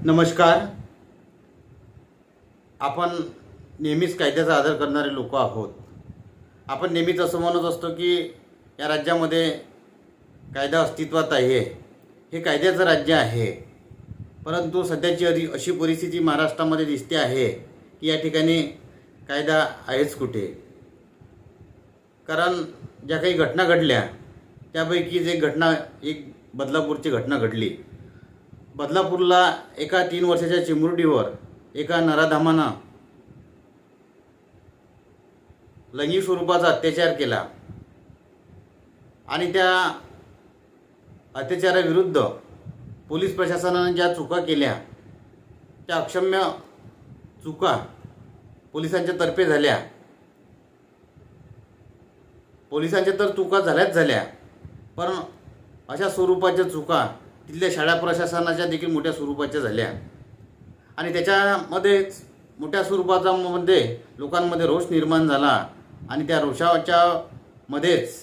नमस्कार. आपण नेहमीच कायद्याचा आदर करणारे लोक आहोत. आपण नेहमीच असं म्हणत असतो की या राज्यामध्ये कायदा अस्तित्वात आहे, हे कायद्याचं राज्य आहे. परंतु सध्याची अशी परिस्थिती महाराष्ट्रामध्ये दिसते आहे की या ठिकाणी कायदा आहेच कुठे. कारण ज्या काही घटना घडल्या त्यापैकीच एक बदलापूरची घटना घडली. बदलापूरला एका 3 वर्षाच्या चिमुरडीवर एका नराधमानं लैंगिक स्वरूपाचा अत्याचार केला आणि त्या अत्याचाराविरुद्ध पोलीस प्रशासनाने ज्या चुका केल्या त्या अक्षम्य चुका पोलिसांच्या तर्फे झाल्या. पोलिसांच्या तर चुका झाल्या, पण अशा स्वरूपाच्या चुका तिथल्या शाळा प्रशासनाच्या देखील मोठ्या स्वरूपाच्या झाल्या आणि त्याच्यामध्येच मोठ्या स्वरूपाचा लोकांमध्ये रोष निर्माण झाला आणि त्या रोषाच्या मध्येच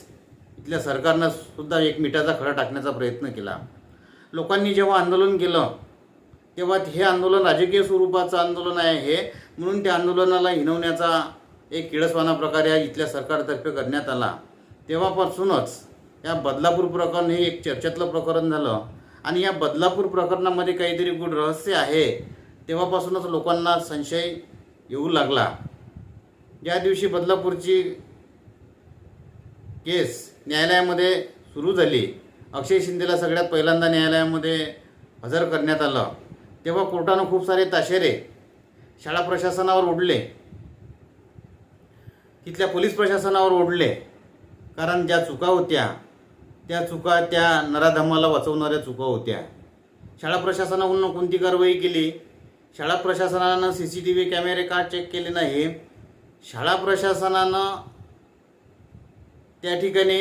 इथल्या सरकारनं सुद्धा एक मिठाचा खडा टाकण्याचा प्रयत्न केला. लोकांनी जेव्हा आंदोलन केलं तेव्हा हे आंदोलन राजकीय स्वरूपाचं आंदोलन आहे म्हणून त्या आंदोलनाला हिणवण्याचा एक किळसवाना प्रकारे इथल्या सरकारतर्फे करण्यात आला. तेव्हापासूनच या बदलापूर प्रकरण हे एक चर्चेतलं प्रकरण झालं आणि या बदलापूर प्रकरणामध्ये काहीतरी गूढ रहस्य आहे. तेव्हापासूनच लोकांना संशय येऊ लागला. ज्या दिवशी बदलापूरची केस न्यायालयामध्ये सुरू झाली, अक्षय शिंदेला सगळ्यात पहिल्यांदा न्यायालयामध्ये हजर करण्यात आलं, तेव्हा कोर्टानं खूप सारे ताशेरे शाळा प्रशासनावर ओढले, तिथल्या पोलीस प्रशासनावर ओढले. कारण ज्या चुका होत्या त्या चुका त्या नराधमाला वाचवणाऱ्या चुका होत्या. शाळा प्रशासनाकडून कोणती कारवाई केली? शाळा प्रशासनानं CCTV कॅमेरे का चेक केले नाही? शाळा प्रशासनानं त्या ठिकाणी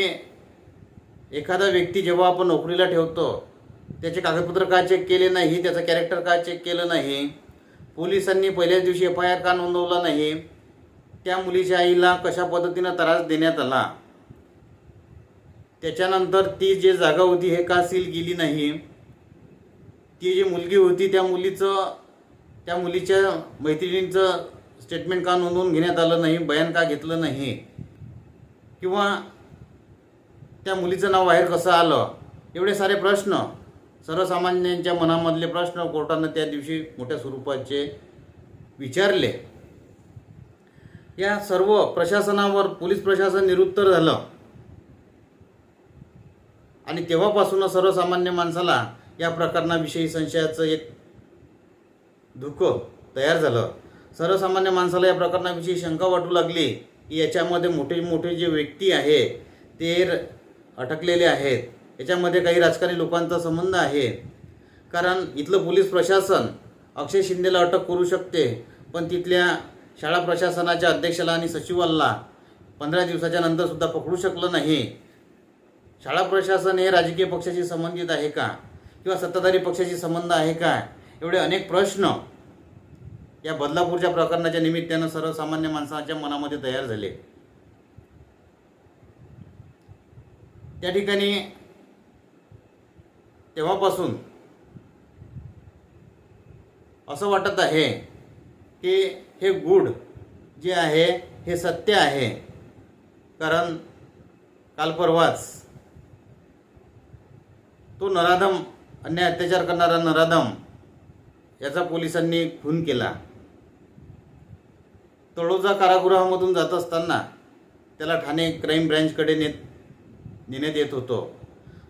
एखादा व्यक्ती जेव्हा आपण नोकरीला ठेवतो त्याचे कागदपत्र का चेक केले नाही? त्याचं कॅरेक्टर का चेक केलं नाही? पोलिसांनी पहिल्याच दिवशी FIR का नोंदवला नाही? त्या मुलीच्या आईला कशा पद्धतीनं त्रास देण्यात आला? त्याच्यानंतर ती जी जागा होती हे का सील केली नाही? ती जी मुलगी होती त्या मुलीच्या मैत्रिणींचं स्टेटमेंट का नोंदवून घेण्यात आलं नाही? बयान का घेतलं नाही? किंवा त्या मुलीचं नाव बाहेर कसं आलं? एवढे सारे प्रश्न, सर्वसामान्यांच्या मनामधले प्रश्न कोर्टानं त्या दिवशी मोठ्या स्वरूपाचे विचारले. या सर्व प्रशासनावर पोलीस प्रशासन निरुत्तर झालं आणि तेव्हापासूनच सर्वसामान्य माणसाला या प्रकरणाविषयी संशयाचं एक धुकं तयार झालं. सर्वसामान्य माणसाला या प्रकरणाविषयी शंका वाटू लागली की याच्यामध्ये मोठे मोठे जे व्यक्ती आहे ते अटकलेले आहेत, याच्यामध्ये काही राजकारणी लोकांचा संबंध आहे. कारण इथलं पोलीस प्रशासन अक्षय शिंदेला अटक करू शकते, पण तिथल्या शाळा प्रशासनाच्या अध्यक्षाला आणि सचिवाला 15 दिवसाच्या नंतरसुद्धा पकडू शकलं नाही. शाळा प्रशासन हे राजकीय पक्षाशी संबंधित आहे का किंवा सत्ताधारी पक्षाशी संबंध आहे का? एवढे अनेक प्रश्न या बदलापूरच्या प्रकरणाच्या निमित्तानं सर्वसामान्य माणसाच्या मनामध्ये तयार झाले. त्या ठिकाणी तेव्हापासून असं वाटत आहे की हे गूढ जे आहे हे सत्य आहे. कारण काल परवाच तो नराधम, अन्याय अत्याचार करणारा नराधम याचा पोलिसांनी खून केला. तळोजा कारागृहामधून जात असताना त्याला ठाणे क्राईम ब्रँचकडे नेण्यात येत होतं.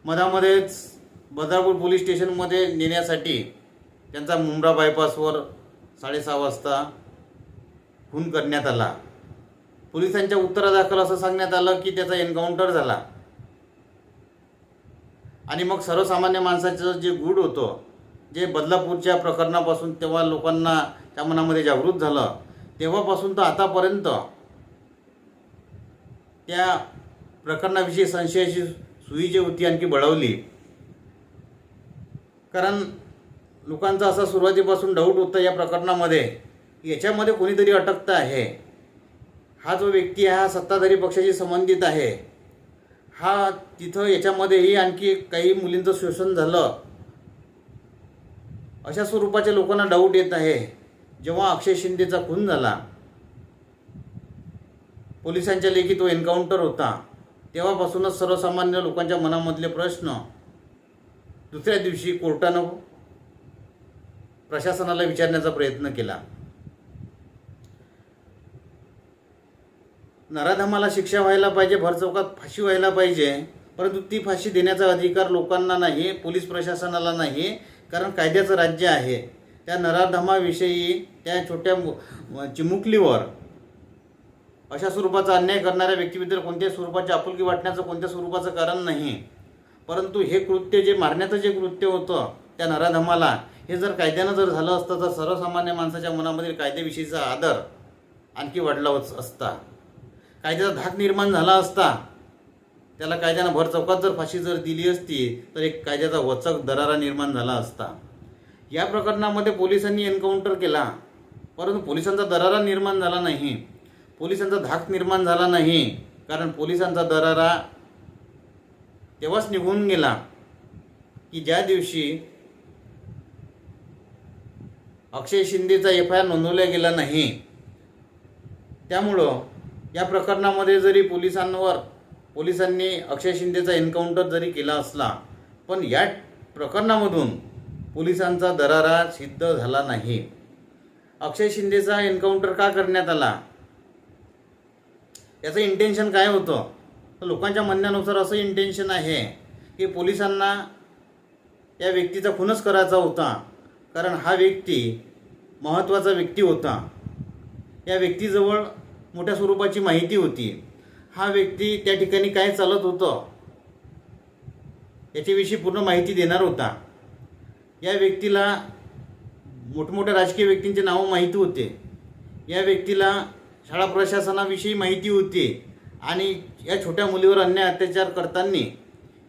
मधामध्येच बदलापूर पोलीस स्टेशनमध्ये नेण्यासाठी त्यांचा मुंब्रा बायपासवर 6:30 वाजता खून करण्यात आला. पोलिसांच्या उत्तरादाखल असं सांगण्यात आलं की त्याचा एन्काउंटर झाला आणि मग सर्वसामान्य माणसाचं जे गूढ होतं, जे बदलापूरच्या प्रकरणापासून तेव्हा लोकांना त्या मनामध्ये जागृत झालं, तेव्हापासून तर आतापर्यंत त्या प्रकरणाविषयी संशयाची सुई जी होती आणखी बळावली. कारण लोकांचा असा सुरुवातीपासून डाऊट होता या प्रकरणामध्ये याच्यामध्ये कोणीतरी अटकतं आहे. हा जो व्यक्ती आहे हा सत्ताधारी पक्षाशी संबंधित आहे. हा तिथं याच्यामध्येही आणखी काही मुलींचं शोषण झालं अशा स्वरूपाच्या लोकांना डाऊट येत आहे, जेव्हा अक्षय शिंदेचा खून झाला, पोलिसांच्या लेखी तो एन्काउंटर होता, तेव्हापासूनच सर्वसामान्य लोकांच्या मनामधले प्रश्न दुसऱ्या दिवशी कोर्टानं प्रशासनाला विचारण्याचा प्रयत्न केला. नराधमाला शिक्षा व्हायला पाहिजे, भरचौकात फाशी व्हायला पाहिजे, परंतु ती फाशी देण्याचा अधिकार लोकांना नाही, पोलीस प्रशासनाला नाही, कारण कायद्याचं राज्य आहे. त्या नराधमाविषयी, त्या छोट्या चिमुकलीवर अशा स्वरूपाचा अन्याय करणाऱ्या व्यक्तीबद्दल कोणत्याही स्वरूपाची आपुलकी वाटण्याचं कोणत्या स्वरूपाचं कारण नाही. परंतु हे कृत्य, जे मारण्याचं जे कृत्य होतं त्या नराधमाला, हे जर कायद्यानं जर झालं असतं तर सर्वसामान्य माणसाच्या मनामधील कायद्याविषयीचा आदर आणखी वाढला असता, कायद्याचा धाक निर्माण झाला असता. त्याला कायद्यानं भर चौकात जर फाशी जर दिली असती तर एक कायद्याचा वचक दरारा निर्माण झाला असता. या प्रकरणामध्ये पोलिसांनी एन्काउंटर केला, परंतु पोलिसांचा दरारा निर्माण झाला नाही, पोलिसांचा धाक निर्माण झाला नाही, कारण पोलिसांचा दरारा तेव्हाच निघून गेला की ज्या दिवशी अक्षय शिंदेचा FIR नोंदवला गेला नाही. त्यामुळं या प्रकरणामध्ये जरी पोलिसांनी अक्षय शिंदेचा एन्काउंटर जरी केला असला, पण या प्रकरणामधून पोलिसांचा दरारा सिद्ध झाला नाही. अक्षय शिंदेचा एन्काउंटर का करण्यात आला, याचं इंटेन्शन काय होतं, तर लोकांच्या म्हणण्यानुसार असं इंटेन्शन आहे की पोलिसांना या व्यक्तीचा खूनच करायचा होता, कारण हा व्यक्ती महत्त्वाचा व्यक्ती होता. या व्यक्तीजवळ मोठ्या स्वरूपाची माहिती होती. हा व्यक्ती त्या ठिकाणी काय चालत होतं याच्याविषयी पूर्ण माहिती देणार होता. या व्यक्तीला मोठमोठ्या राजकीय व्यक्तींचे नावं माहिती होते. या व्यक्तीला शाळा प्रशासनाविषयी माहिती होती आणि या छोट्या मुलीवर अन्याय अत्याचार करताना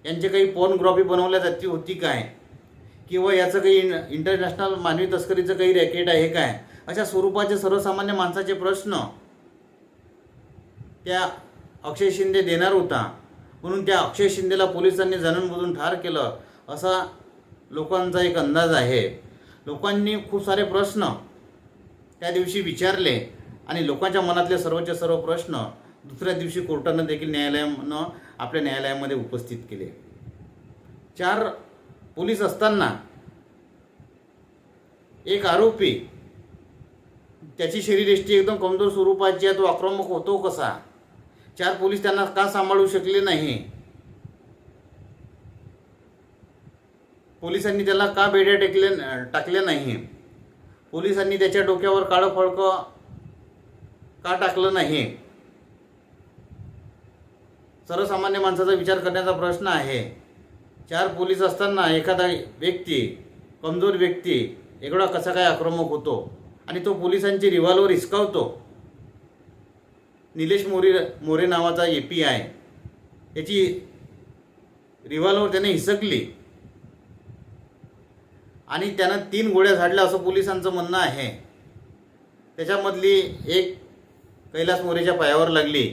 यांचे काही पोर्नोग्राफी बनवल्या जाती होती काय, किंवा याचं काही इंटरनॅशनल मानवी तस्करीचं काही रॅकेट आहे काय, अशा स्वरूपाचे सर्वसामान्य माणसाचे प्रश्न त्या अक्षय शिंदे देणार होता. म्हणून त्या अक्षय शिंदेला पोलिसांनी जाणूनबुजून ठार केलं असा लोकांचा एक अंदाज आहे. लोकांनी खूप सारे प्रश्न त्या दिवशी विचारले आणि लोकांच्या मनातले सर्वचे सर्व प्रश्न दुसऱ्या दिवशी कोर्टानं देखील न्यायालयानं आपल्या न्यायालयामध्ये उपस्थित केले. 4 पोलीस असताना एक आरोपी, त्याची शरीरयष्टी एकदम कमजोर स्वरूपाची आहे, तो आक्रमक होतो कसा, 4 पोलीस त्यांना का सांभाळू शकले नाही, पोलिसांनी त्याला का बेड्या टाकल्या नाही, पोलिसांनी त्याच्या डोक्यावर काळं फळकं का टाकलं नाही, सर्वसामान्य माणसाचा विचार करण्याचा प्रश्न आहे. 4 पोलीस असताना एखादा व्यक्ती, कमजोर व्यक्ती एवढा कसा काय आक्रमक होतो आणि तो पोलिसांची रिव्हॉल्वर हिसकावतो. निलेश मोरे नावाचा API, याची रिव्हॉल्वर त्याने हिसकली आणि त्यानं 3 गोळ्या झाडल्या असं पोलिसांचं म्हणणं आहे. त्याच्यामधली एक कैलास मोरेच्या पायावर लागली.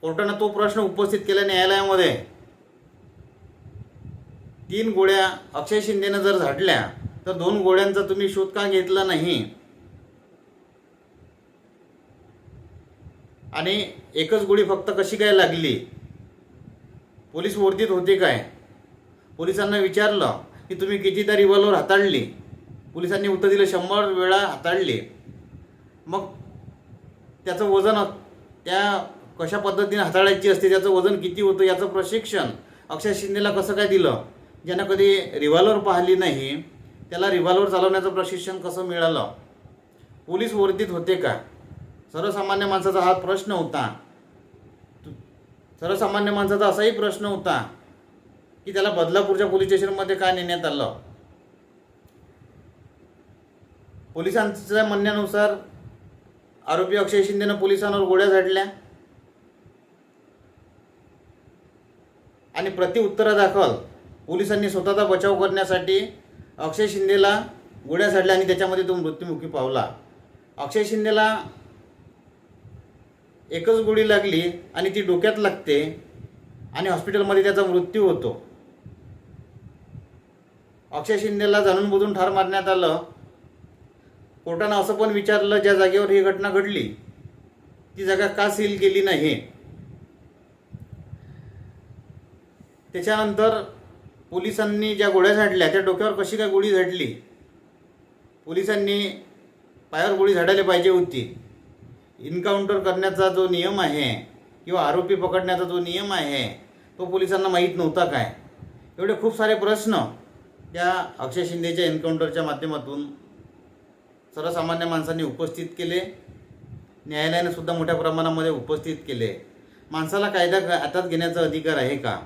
कोर्टानं तो प्रश्न उपस्थित केला न्यायालयामध्ये. 3 गोळ्या अक्षय शिंदेनं जर झाडल्या तर 2 गोळ्यांचा तुम्ही शोध का घेतला नाही, आणि एकच गोळी फक्त कशी काय लागली, पोलीस वर्दीत होते काय. पोलिसांना विचारलं की तुम्ही कितीदा रिव्हॉल्वर हाताळली, पोलिसांनी उत्तर दिलं 100 वेळा हाताळली. मग त्याचं वजन, त्या कशा पद्धतीने हाताळायची असते, त्याचं वजन किती होतं, याचं प्रशिक्षण अक्षय शिंदेला कसं काय दिलं. ज्यानं कधी रिव्हॉल्वर पाहिली नाही त्याला रिव्हॉल्वर चालवण्याचं प्रशिक्षण कसं मिळालं, पोलीस वर्दीत होते का, सर्वसामान्य माणसाचा हा प्रश्न होता. सर्वसामान्य माणसाचा असाही प्रश्न होता की त्याला बदलापूरच्या पोलीस स्टेशनमध्ये का नेण्यात आलं. पोलिसांच्या म्हणण्यानुसार आरोपी अक्षय शिंदेनं पोलिसांवर गोळ्या झाडल्या आणि प्रतिउत्तरादाखल पोलिसांनी स्वतःचा बचाव करण्यासाठी अक्षय शिंदेला गोळ्या झाडल्या आणि त्याच्यामध्ये तो मृत्युमुखी पावला. अक्षय शिंदेला एकच गोळी लागली आणि ती डोक्यात लागते आणि हॉस्पिटलमध्ये त्याचा मृत्यू होतो. अक्षय शिंदेला जाणून बुजून ठार मारण्यात आलं. कोर्टानं असं पण विचारलं, ज्या जागेवर ही घटना घडली ती जागा का सील केली नाही. त्याच्यानंतर पोलिसांनी ज्या गोळ्या झाडल्या त्या डोक्यावर कशी काय गोळी झाडली, पोलिसांनी पायावर गोळी झाडायला पाहिजे होती. इन्काउंटर करण्याचा जो नियम आहे किंवा आरोपी पकडण्याचा जो नियम आहे तो पोलिसांना माहीत नव्हता काय. एवढे खूप सारे प्रश्न त्या अक्षय शिंदेच्या एन्काउंटरच्या माध्यमातून सर्वसामान्य माणसांनी उपस्थित केले. न्यायालयाने सुद्धा मोठ्या प्रमाणामध्ये उपस्थित केले. माणसाला कायदा हातात घेण्याचा अधिकार आहे का?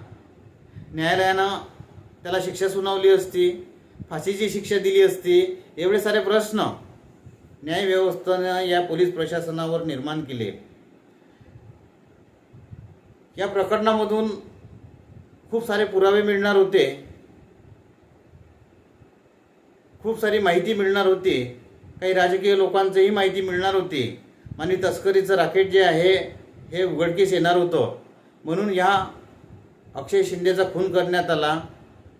न्यायालयानं त्याला शिक्षा सुनावली असती, फाशीची शिक्षा दिली असती. एवढे सारे प्रश्न न्यायव्यवस्थेनं या पोलीस प्रशासनावर निर्माण केले. या प्रकरणामधून खूप सारे पुरावे मिळणार होते, खूप सारी माहिती मिळणार होती, काही राजकीय लोकांचीही माहिती मिळणार होती आणि तस्करीचं राकेट जे आहे हे उघडकीस येणार होतं. म्हणून ह्या अक्षय शिंदेचा खून करण्यात आला.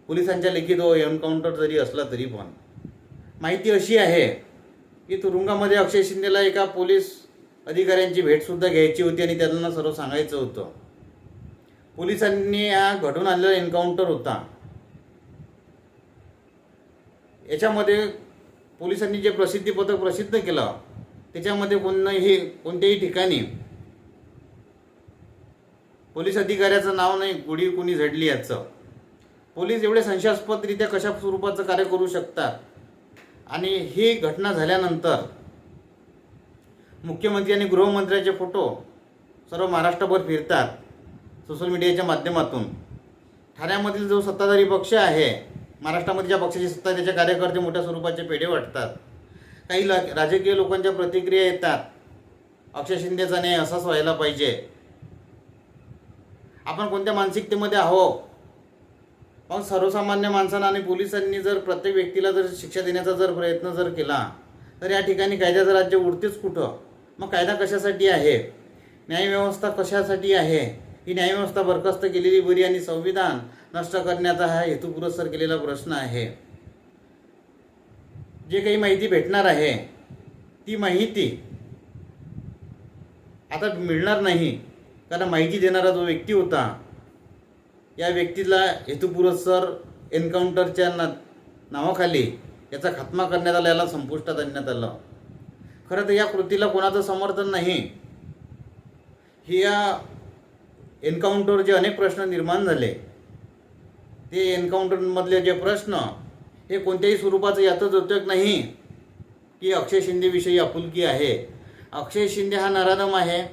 पोलिसांच्या लिखित एन्काउंटर जरी असला तरी पण माहिती अशी आहे की तुरुंगामध्ये अक्षय शिंदेला एका पोलीस अधिकाऱ्यांची भेटसुद्धा घ्यायची होती आणि त्यांना सर्व सांगायचं होतं. पोलिसांनी हा घडून आलेला एन्काउंटर होता. याच्यामध्ये पोलिसांनी जे प्रसिद्धीपत्रक प्रसिद्ध केलं त्याच्यामध्ये कोणत्याही ठिकाणी पोलीस अधिकाऱ्याचं नाव नाही, गोळी कोणी झडली याचं. पोलीस एवढे संशयास्पदरित्या कशा स्वरूपाचं कार्य करू शकतात. आणि ही घटना झाल्यानंतर मुख्यमंत्री आणि गृहमंत्र्यांचे फोटो सर्व महाराष्ट्रभर फिरतात सोशल मीडियाच्या माध्यमातून. ठाण्यामधील जो सत्ताधारी पक्ष आहे, महाराष्ट्रामध्ये ज्या पक्षाची सत्ता आहे त्याचे कार्यकर्ते मोठ्या स्वरूपाचे पेढे वाटतात. काही राजकीय लोकांच्या प्रतिक्रिया येतात, अक्षय शिंदेचा न्याय असाच व्हायला पाहिजे. आपण कोणत्या मानसिकतेमध्ये आहोत? मग सर्वसामान्य माणसांना आणि पोलिसांनी जर प्रत्येक व्यक्तीला जर शिक्षा देण्याचा जर प्रयत्न जर केला तर या ठिकाणी कायद्याचं राज्य उरतेच कुठं? मग कायदा कशासाठी आहे? न्यायव्यवस्था कशासाठी आहे? ही न्यायव्यवस्था बरखास्त केलेली बरी आणि संविधान नष्ट करण्याचा हा हेतुपुरस्सर केलेला प्रश्न आहे. जे काही माहिती भेटणार आहे ती माहिती आता मिळणार नाही, कारण माहिती देणारा जो व्यक्ती होता या व्यक्तीला हेतुपुरस्सर एन्काउंटरच्या नावाखाली याचा खात्मा करण्यात आला, याला संपुष्टात आणण्यात आलं. खरं तर या कृतीला कोणाचं समर्थन नाही. ही या एन्काउंटरवर जे अनेक प्रश्न निर्माण झाले ते एन्काउंटरमधले जे प्रश्न हे कोणत्याही स्वरूपाचं यातच द्योतक नाही की अक्षय शिंदेविषयी आपुलकी आहे. अक्षय शिंदे हा नराधम आहे.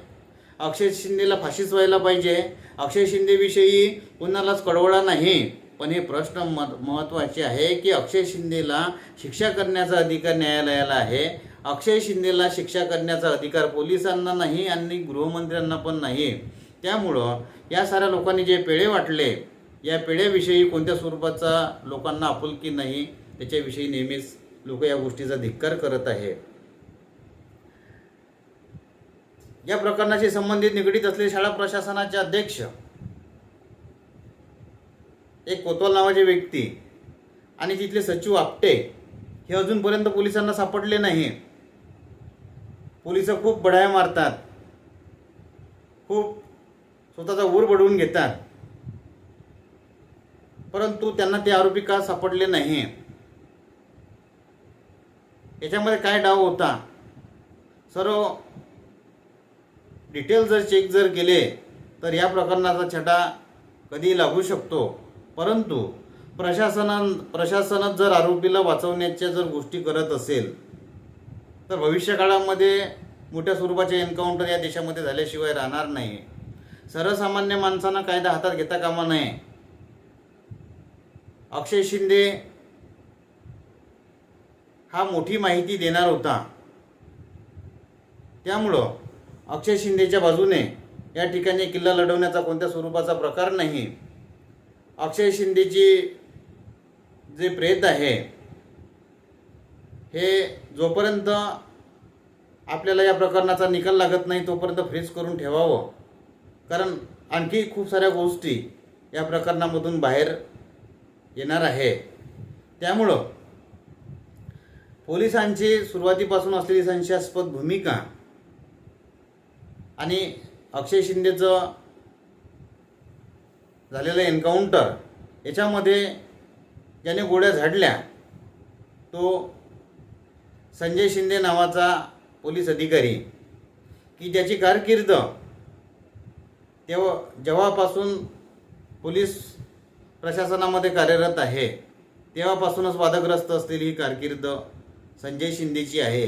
अक्षय शिंदेला फाशीच व्हायला पाहिजे. अक्षय शिंदेविषयी कोणालाच कळवळा नाही. पण हे प्रश्न महत्त्वाचे आहे की अक्षय शिंदेला शिक्षा करण्याचा अधिकार न्यायालयाला आहे. अक्षय शिंदेला शिक्षा करण्याचा अधिकार पोलिसांना नाही आणि गृहमंत्र्यांना पण नाही. त्यामुळं या साऱ्या लोकांनी जे पेढे वाटले या पेढ्याविषयी कोणत्या स्वरूपाचा लोकांना आपुलकी नाही, त्याच्याविषयी नेहमीच लोक या गोष्टीचा धिक्कार करत आहे. या प्रकरणाशी संबंधित निगडीत असलेले शाळा प्रशासनाचे अध्यक्ष एक कोतवाल नावाचे व्यक्ती आणि तिथले सचिव आपटे हे अजूनपर्यंत पोलिसांना सापडले नाही. पोलिस खूप बढाया मारतात, खूप स्वतःचा ऊर बढवून घेतात, परंतु त्यांना ते आरोपी का सापडले नाही? याच्यामध्ये काय डाव होता? सर्व डिटेल जर चेक जर केले तर या प्रकरणाचा छटा कधी लागू शकतो. परंतु प्रशासनात जर आरोपीला वाचवण्याच्या जर गोष्टी करत असेल तर भविष्यकाळामध्ये मोठ्या स्वरूपाचे एन्काउंटर या देशामध्ये झाल्याशिवाय राहणार नाही. सर्वसामान्य माणसांना कायदा हातात घेता कामा नये. अक्षय शिंदे हा मोठी माहिती देणार होता, त्यामुळं अक्षय शिंदेच्या बाजूने या ठिकाणी किल्ला लढवण्याचा कोणत्या स्वरूपाचा प्रकार नाही. अक्षय शिंदेची जे प्रेत आहे हे जोपर्यंत आपल्याला या प्रकरणाचा निकाल लागत नाही तोपर्यंत फ्रीज करून ठेवावं, कारण आणखी खूप साऱ्या गोष्टी या प्रकरणामधून बाहेर येणार आहे. त्यामुळं पोलिसांची सुरुवातीपासून असलेली संशयास्पद भूमिका आणि अक्षय शिंदेचं झालेलं एन्काउंटर याच्यामध्ये ज्याने गोळ्या झाडल्या तो संजय शिंदे नावाचा पोलीस अधिकारी की ज्याची कारकीर्द जेव्हापासून पोलीस प्रशासनामध्ये कार्यरत आहे तेव्हापासूनच वादग्रस्त असलेली ही कारकीर्द संजय शिंदेची आहे.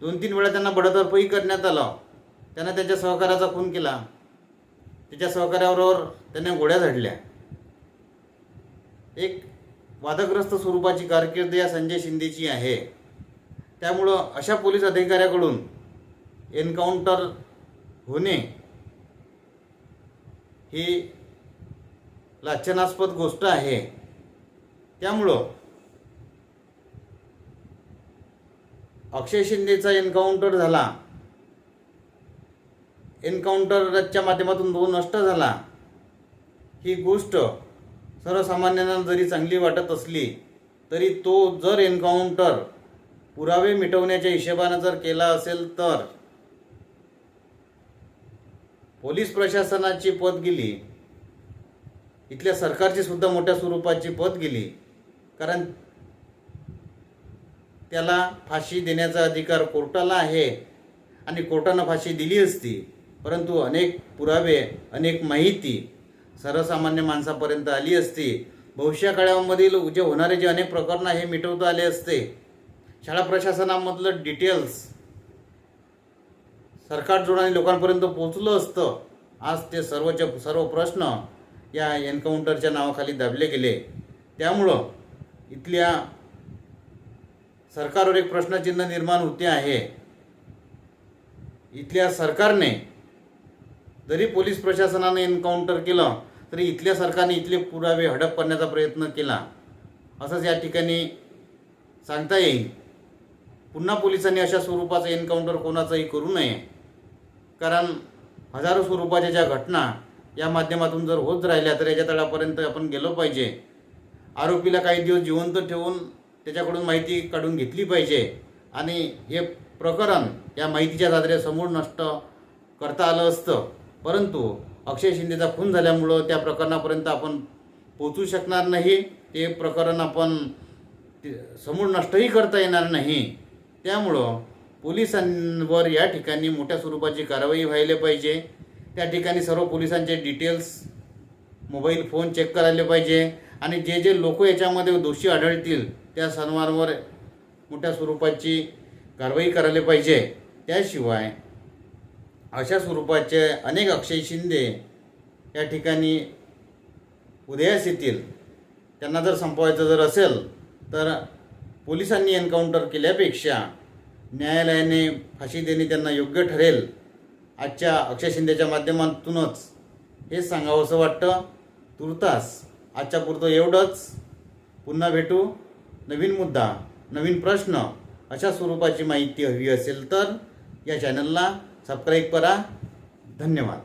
2-3 वेळा त्यांना बडतर्फही करण्यात आलं. त्यांना त्यांच्या सहकार्याचा खून केला. त्याच्या सहकार्याबरोबर त्याने गोळ्या झाडल्या. एक वादग्रस्त स्वरूपाची कारकीर्द या संजय शिंदेची आहे. त्यामुळं अशा पोलीस अधिकाऱ्याकडून एन्काउंटर होणे ही लाछनास्पद गोष्ट आहे. त्यामुळं अक्षय शिंदेचा एन्काउंटर झाला, एन्काउंटरच्या माध्यमातून 2 नष्ट झाला, ही गोष्ट सर्वसामान्यांना जरी चांगली वाटत असली तरी तो जर एन्काउंटर पुरावे मिटवण्याच्या हिशोबाने जर केला असेल तर पोलीस प्रशासनाची पत गेली, इथल्या सरकारची सुद्धा मोठ्या स्वरूपाची पत गेली. कारण त्याला फाशी देण्याचा अधिकार कोर्टाला आहे आणि कोर्टानं फाशी दिली असती, परंतु अनेक पुरावे, अनेक माहिती सर्वसामान्य माणसापर्यंत आली असती. भविष्य काळामधील जे होणारे जे अनेक प्रकरण हे मिटवता आले असते. शाळा प्रशासनामधलं डिटेल्स सरकारजोडाने लोकांपर्यंत पोहोचलं असतं. आज ते सर्व प्रश्न या एन्काउंटरच्या नावाखाली दाबले गेले. त्यामुळं इथल्या सरकारवर एक प्रश्नचिन्ह निर्माण होते आहे. इथल्या सरकारने जरी पोलीस प्रशासनाने एन्काउंटर केलं तरी इथल्या सरकारने इथले पुरावे हडप करण्याचा प्रयत्न केला असंच या ठिकाणी सांगता येईल. पुन्हा पोलिसांनी अशा स्वरूपाचं एन्काउंटर कोणाचंही करू नये. कारण हजारो स्वरूपाच्या ज्या घटना या माध्यमातून जर होत राहिल्या तर याच्या तळापर्यंत आपण गेलो पाहिजे. आरोपीला काही दिवस जिवंत ठेवून त्याच्याकडून माहिती काढून घेतली पाहिजे आणि हे प्रकरण या माहितीच्या दादऱ्यासमोर नष्ट करता आलं असतं. परंतु अक्षय शिंदेचा खून झाल्यामुळं त्या प्रकरणापर्यंत आपण पोचू शकणार नाही. ते प्रकरण आपण समोर नष्टही करता येणार नाही. त्यामुळं पोलिसांवर या ठिकाणी मोठ्या स्वरूपाची कारवाई व्हायला पाहिजे. त्या ठिकाणी सर्व पोलिसांचे डिटेल्स, मोबाईल फोन चेक करायला पाहिजे आणि जे लोक याच्यामध्ये दोषी आढळतील त्या सर्वांवर मोठ्या स्वरूपाची कारवाई करायला पाहिजे. त्याशिवाय अशा स्वरूपाचे अनेक अक्षय शिंदे या ठिकाणी उदयास येतील. त्यांना जर संपवायचं जर असेल तर पोलिसांनी एन्काउंटर केल्यापेक्षा न्यायालयाने फाशी देणे त्यांना योग्य ठरेल. आजच्या अक्षय शिंदेच्या माध्यमातूनच हे सांगावंसं वाटतं. तुर्तास आजच्या पुरतं एवढंच. पुन्हा भेटू. नवीन मुद्दा, नवीन प्रश्न अशा स्वरूपाची माहिती हवी असेल तर या चॅनलला सबस्क्राईब करा. धन्यवाद.